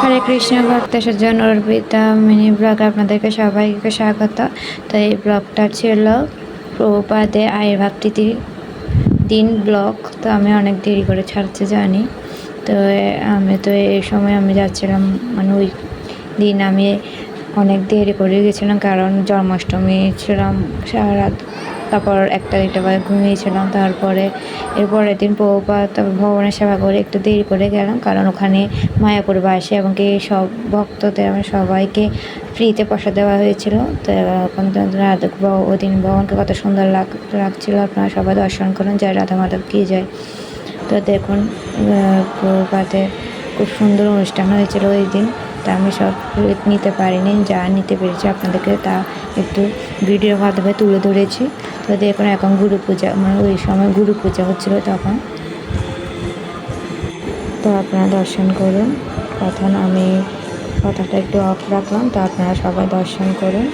হরে কৃষ্ণ ভক্ত সজ্জন Arpita mini blog আপনাদেরকে সবাইকে স্বাগত। তো এই ব্লগটা ছিল প্রভুপাদে আবির্ভাব তিথির দিন ব্লগ। তো আমি অনেক দেরি করে ছাড়তে জানি। তো এই সময় আমি যাচ্ছিলাম, মানে ওই দিন আমি অনেক দেরি করে গেছিলাম, কারণ জন্মাষ্টমী ছিলাম সারা রাত, তারপর একটা বাজে ঘুমিয়েছিলাম। তারপরে এরপরের দিন প্রভুপাদ ভবনের সেবা করে একটু দেরি করে গেলাম, কারণ ওখানে মায়াপুরবাসী এবং কি সব ভক্তদের সবাইকে ফ্রিতে প্রসাদ দেওয়া হয়েছিল। তো রাধা ওই দিন ভবনকে কত সুন্দর লাগছিল, আপনারা সবাই দর্শন করুন। জয় রাধা মাধব কি যায়। তো দেখুন প্রভুপাদের খুব সুন্দর অনুষ্ঠান হয়েছিল ওই দিন। তা আমি সব ক্লিপ নিতে পারিনি, যা নিতে পেরেছি আপনাদেরকে তা একটু ভিডিওর মাধ্যমে তুলে ধরেছি। তো দেখুন এখন গুরু পূজা, মানে ওই সময় গুরু পূজা হচ্ছিল তখন। তো আপনারা দর্শন করুন। তখন আমি কথাটা একটু অফ রাখলাম, তো আপনারা সবাই দর্শন করুন।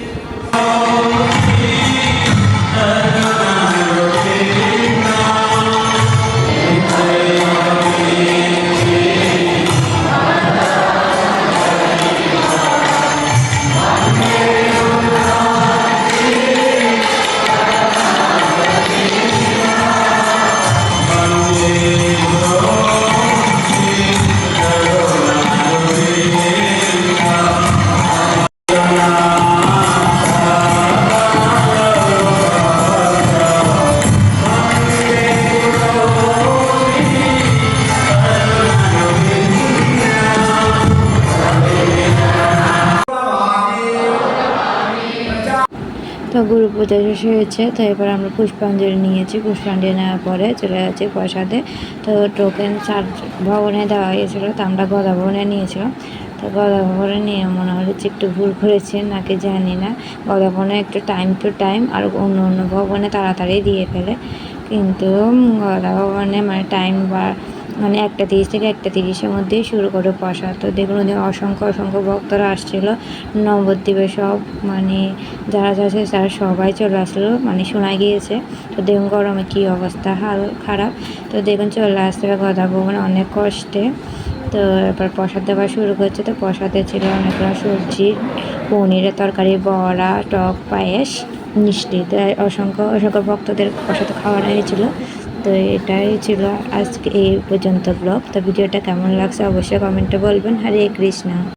তো গুরু পূজা শেষ হয়েছে। তো এবার আমরা পুষ্পাঞ্জলি নিয়েছি। পুষ্পাঞ্জলি নেওয়ার পরে চলে যাচ্ছি প্রসাদে। তো টোকেন 4 ভবনে দেওয়া হয়েছিলো, তো আমরা গদা ভবনে নিয়েছিলাম। তো গদা ভবনে নিয়ে মনে হচ্ছে একটু ভুল করেছি নাকি জানি না। গদা ভবনে একটু টাইম টু টাইম, আর অন্য ভবনে তাড়াতাড়ি দিয়ে ফেলে, কিন্তু গদা ভবনে মানে টাইম বা মানে 1:30 থেকে 1:30-এর মধ্যেই শুরু করে প্রসাদ। তো দেখুন ওদের অসংখ্য ভক্তরা আসছিলো নবদ্বীপে, সব মানে যারা যাচ্ছে তারা সবাই চলে আসলো, মানে শোনা গিয়েছে। তো দেখুন গরমে কী অবস্থা, হাল খারাপ। তো দেখুন চলে আসতে হবে গদা ভবনে অনেক কষ্টে। তো এরপর প্রসাদ দেওয়া শুরু করছে। তো প্রসাদে ছিল অনেকগুলো সবজি, পনিরের তরকারি, বড়া, টক, পায়েস, মিষ্টি। তো অসংখ্য ভক্তদের প্রসাদ খাওয়ানো হয়েছিল। তো এটাই ছিল আজকে এই পর্যন্ত ব্লগ। তো ভিডিওটা কেমন লাগছে অবশ্যই কমেন্টে বলবেন। হরে কৃষ্ণ।